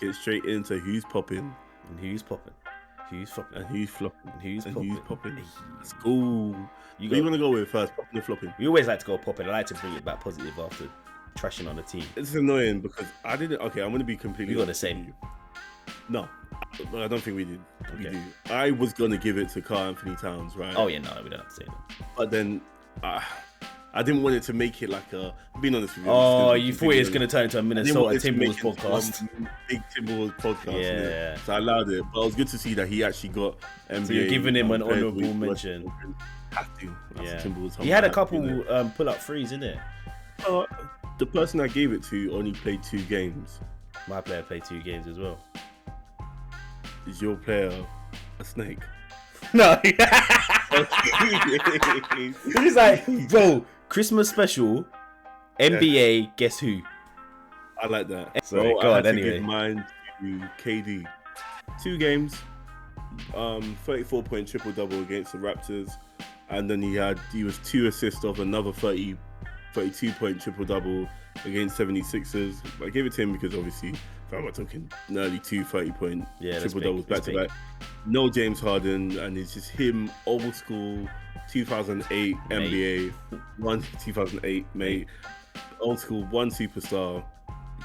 let's get straight into who's popping and who's popping. Who's flopping? and who's flopping And who's and popping? who's popping. Hey. Let's go. You What do you want to go with first, popping or flopping? We always like to go popping. I like to bring it back positive after trashing on the team. It's annoying because I didn't. Okay, I'm going to be completely. We got the honest same. with you. No, I don't think we did. We Okay. do. I was going to give it to Carl Anthony Towns, right? Oh yeah, no, we don't have to say that. But then I didn't want it to make it like a. Being honest with you. Oh, you thought it was going to turn into a Minnesota Timberwolves podcast? Big Timberwolves podcast. Yeah. So I allowed it, but it was good to see that he actually got NBA. So you're giving him an Player of the honourable Week. mention. Have to. That's Yeah. Timberwolves. He had a Have to, couple you know. pull-up threes, innit? The person I gave it to only played 2 games. My player played 2 games as well. Is your player a snake? No. He's like, bro, Christmas special, NBA, guess who? I like that. So, So go I on, had to anyway. give mine to KD. 2 games, 34-point triple-double against the Raptors, and then he was 2 assists of another 32-point triple-double against 76ers. I gave it to him because obviously, we're talking nearly 2 30-point Yeah, that's triple-doubles big, that's back-to-back. No James Harden, and it's just him, old school, 2008 NBA, 2008 mate, old school, one superstar,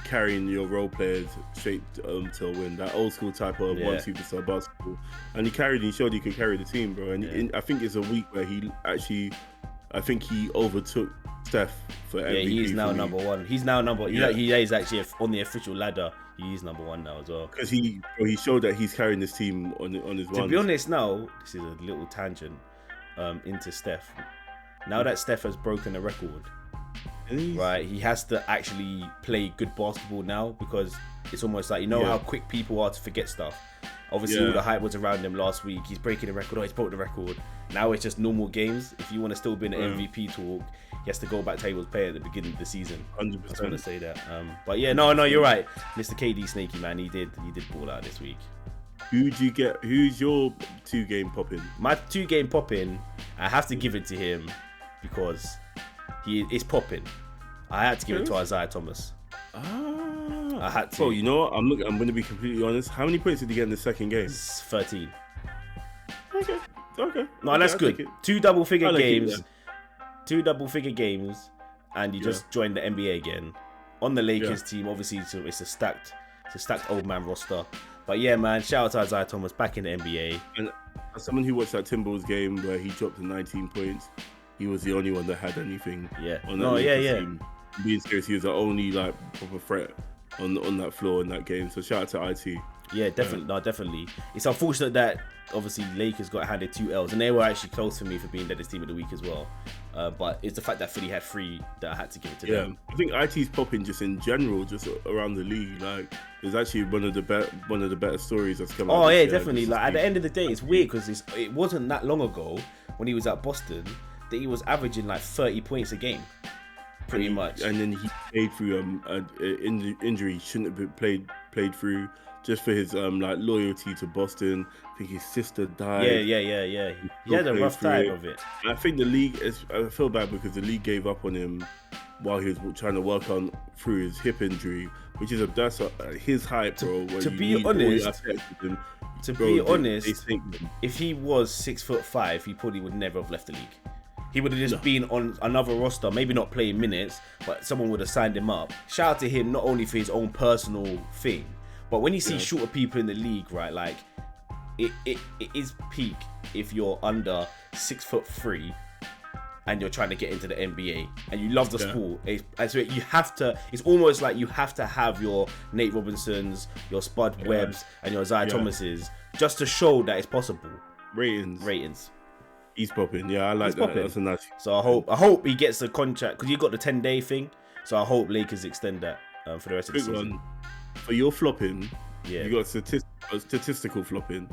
carrying your role players straight to a win. That old school type of one superstar basketball, and he showed he could carry the team, bro. And I think it's a week where I think he overtook Steph for MVP. Yeah, he is now for me. number 1. He's now number. Yeah. He is actually on the official ladder. He is number 1 now as well. Because he showed that he's carrying this team on his runs. To be honest, now this is a little tangent into Steph. Now that Steph has broken the record, right, he has to actually play good basketball now, because it's almost like, how quick people are to forget stuff. Obviously, all the hype was around him last week. He's breaking the record. Oh, he's broke the record. Now it's just normal games. If you want to still be in the MVP talk, he has to go back to how he was playing at the beginning of the season. 100%. I just want to say that. But yeah, no, you're right. Mr. KD Snaky, man, he did ball out this week. Who'd you get? Who's your 2-game popping? My 2-game popping, I have to give it to him because he is popping. I had to give it to Isaiah Thomas. I had to. So you know what? I'm going to be completely honest. How many points did he get in the second game? It's 13. Okay. No, that's I'll good. take it. 2 double-figure I like it, games. yeah. 2 double-figure games, and you just joined the NBA again on the Lakers team. Obviously, so it's a stacked old man roster. But yeah, man, shout out to Isaiah Thomas back in the NBA. And as someone who watched that Timberwolves game where he dropped to 19 points, he was the only one that had anything. Yeah. On that Lakers team. Being serious, he was the only proper threat on that floor in that game. So shout out to IT. Yeah, definitely. No, definitely. It's unfortunate that obviously Lakers got handed 2 L's, and they were actually close for me for being deadest team of the week as well. But it's the fact that Philly had 3 that I had to give it to them. I think IT's popping just in general, just around the league. Like, it's actually one of the better stories that's come out. Oh yeah, this year. definitely. Like at the end of the day, it's weird because it wasn't that long ago when he was at Boston that he was averaging like 30 points a game, pretty much. And then he played through an injury he shouldn't have been played through, just for his loyalty to Boston. I think his sister died. Yeah. He had a rough time of it. I think the league I feel bad because the league gave up on him while he was trying to work on through his hip injury, which is his hype, bro. To be honest, if he was 6'5", he probably would never have left the league. He would have just been on another roster, maybe not playing minutes, but someone would have signed him up. Shout out to him not only for his own personal thing, but when you see shorter people in the league, right, like it is peak if you're under 6'3" and you're trying to get into the NBA and you love the sport. So you have to. It's almost like you have to have your Nate Robinsons, your Spud Webbs, and your Isaiah Thomases just to show that it's possible. Ratings. He's popping. Yeah, I like that. Popping. That's a nice. So I hope he gets the contract because you got the 10-day thing. So I hope Lakers extend that for the rest of the season. One. For your flopping, Yeah. you got statistical flopping.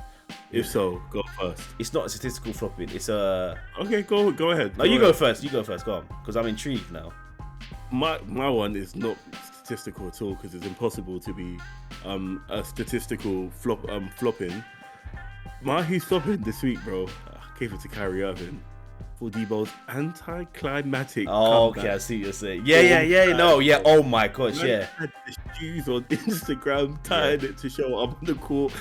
If so, go first. It's not a statistical flopping. It's a. Okay, go ahead. No, you go first. You go first. Go on, because I'm intrigued now. My one is not statistical at all because it's impossible to be a statistical flopping. My who's flopping this week, bro. I gave it to Kyrie Irving. for Debo's anticlimactic Oh, comeback. okay, I see what you're saying. Yeah. No, yeah. Oh my gosh, Man yeah. had the shoes on Instagram, tying it to show up on the court.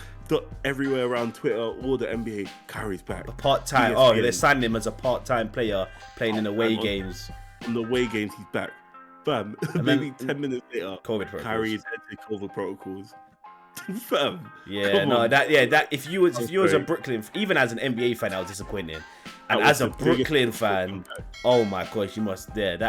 Everywhere around Twitter, all the NBA, Kyrie's back. Part-time. Oh, they signed him as a part-time player playing in away games. On the away games, he's back. Fam, maybe 10 minutes later, Kyrie is entered COVID protocols. Fam, yeah, no, on. That if you was a Brooklyn, even as an NBA fan, I was disappointed. And as a Brooklyn fan, oh my gosh, you must it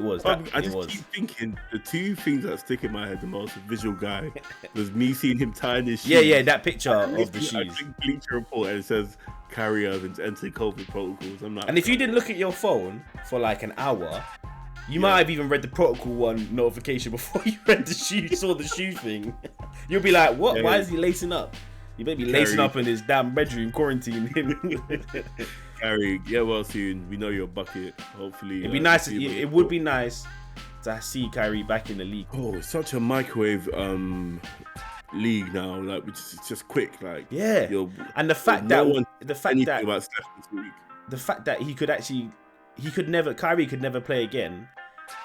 was. I just keep thinking the two things that stick in my head the most, visual guy, was me seeing him tying his shoes. Yeah, that picture of the shoes. I think Bleacher Report and it says Kyrie Irving's entered COVID protocols. I'm not. And if you didn't look at your phone for like an hour, you might have even read the protocol one notification before you read the saw the shoe thing. You'll be like, what? Yeah. Why is he lacing up? He may be lacing up in his damn bedroom, quarantine. Kyrie, get well soon. We know you're a bucket. Hopefully, it'd be nice. It would be nice to see Kyrie back in the league. Oh, it's such a microwave league now. Like, which is just quick. Like, yeah. And the fact that Kyrie could never play again,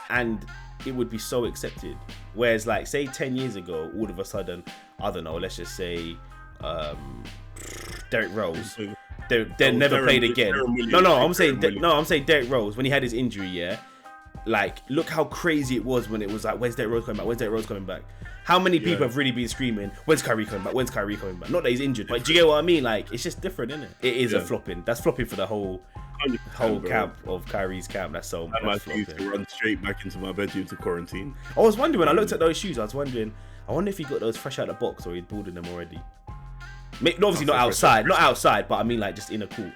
and it would be so accepted. Whereas, like, say 10 years ago, all of a sudden, I don't know, let's just say Derrick Rose. They never played again. I'm saying Derrick Rose when he had his injury. Yeah, like look how crazy it was when it was like, when's Derrick Rose coming back? When's Derrick Rose coming back? How many people have really been screaming, when's Kyrie coming back? When's Kyrie coming back? Not that he's injured, but do you get what I mean? Like it's just different, isn't it? It is a flopping. That's flopping for the whole camp of Kyrie's camp. That's so much flopping. To run straight back into my bedroom to quarantine. I was wondering when I looked at those shoes. I wonder if he got those fresh out of the box or he'd boarded them already. Obviously not outside, but I mean like just in a court.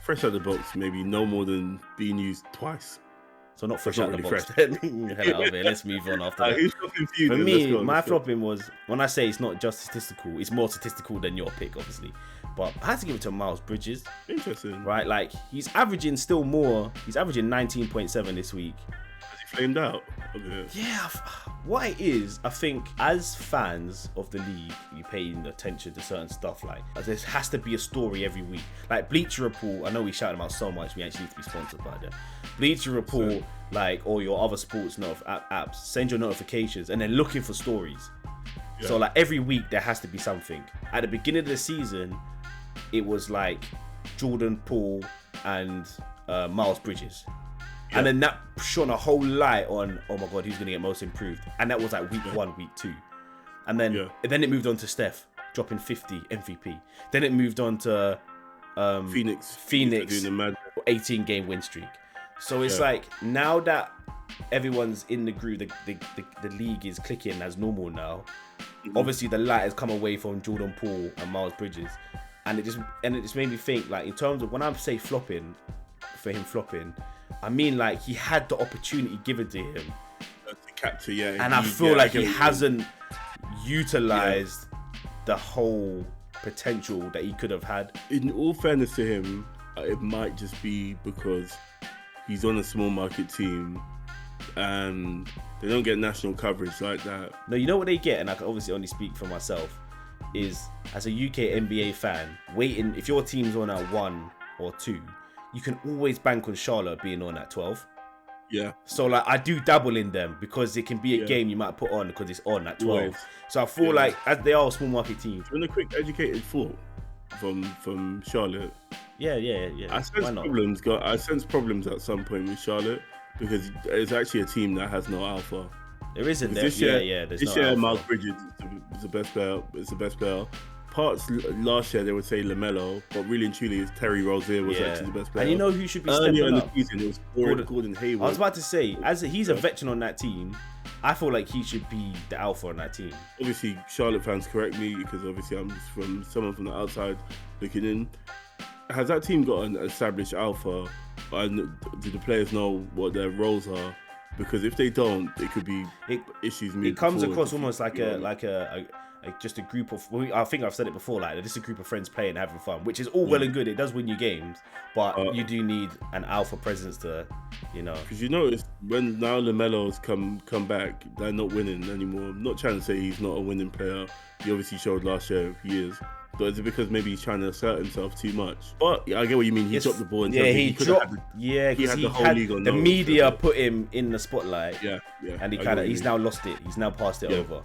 Fresh out the box, maybe no more than being used twice. So not fresh out the box. Hell out of here. Let's move on after that. For me, my flopping was, when I say it's not just statistical, it's more statistical than your pick, obviously. But I had to give it to Miles Bridges. Interesting. Right? Like, he's averaging still more. He's averaging 19.7 this week. Has he flamed out? Okay. Yeah. What it is, I think, as fans of the league, you pay attention to certain stuff. Like, there has to be a story every week. Like, Bleacher Report, I know we shout them out so much, we actually need to be sponsored by them. Bleacher Report, like, or your other sports apps, send your notifications and then looking for stories. Yeah. So, like, every week there has to be something. At the beginning of the season, it was like Jordan Poole and Miles Bridges. Yeah. And then that shone a whole light on, oh my God, who's going to get most improved? And that was like week 1, week 2. And then it moved on to Steph, dropping 50 MVP. Then it moved on to Phoenix 18-game win streak. So it's like, now that everyone's in the groove, the league is clicking as normal now. Mm-hmm. Obviously, the light has come away from Jordan Poole and Miles Bridges. And it just made me think, like, in terms of when I say flopping, I mean, like, he had the opportunity given to him to capture, and I feel like he hasn't utilized the whole potential that he could have had. In all fairness to him, it might just be because he's on a small market team and they don't get national coverage like that. No, you know what they get, and I can obviously only speak for myself, is as a UK NBA fan, waiting, if your team's on at 1 or 2, you can always bank on Charlotte being on at 12. Yeah. So, like, I do dabble in them because it can be a game you might put on because it's on at 12. Always. So I feel like, as they are a small market team. And a quick educated thought from Charlotte. Yeah. I sense problems at some point with Charlotte because it's actually a team that has no alpha. There isn't there. This year, Miles Bridges is the best player. It's the best player. Parts last year they would say LaMelo, but really and truly, Terry Rozier was actually the best player. And you know who should be stepping up? Earlier in the season, it was Gordon Hayward. I was about to say, as he's a veteran on that team, I feel like he should be the alpha on that team. Obviously, Charlotte fans correct me because obviously I'm just from someone from the outside looking in. Has that team got an established alpha? And do the players know what their roles are? Because if they don't, it could be issues. It comes across almost like just a group of. I think I've said it before. Like, just a group of friends playing, having fun, which is all well and good. It does win you games, but you do need an alpha presence to, Because you notice when now LaMelo's come back, they're not winning anymore. I'm not trying to say he's not a winning player. He obviously showed last year he is, But is it because maybe he's trying to assert himself too much? But yeah, I get what you mean. He dropped the ball. In yeah, terms of he could have dropped. had Yeah, because the whole league on the notice, media so- put him in the spotlight. Yeah, And I get what you he's mean. now lost it. He's now passed it over.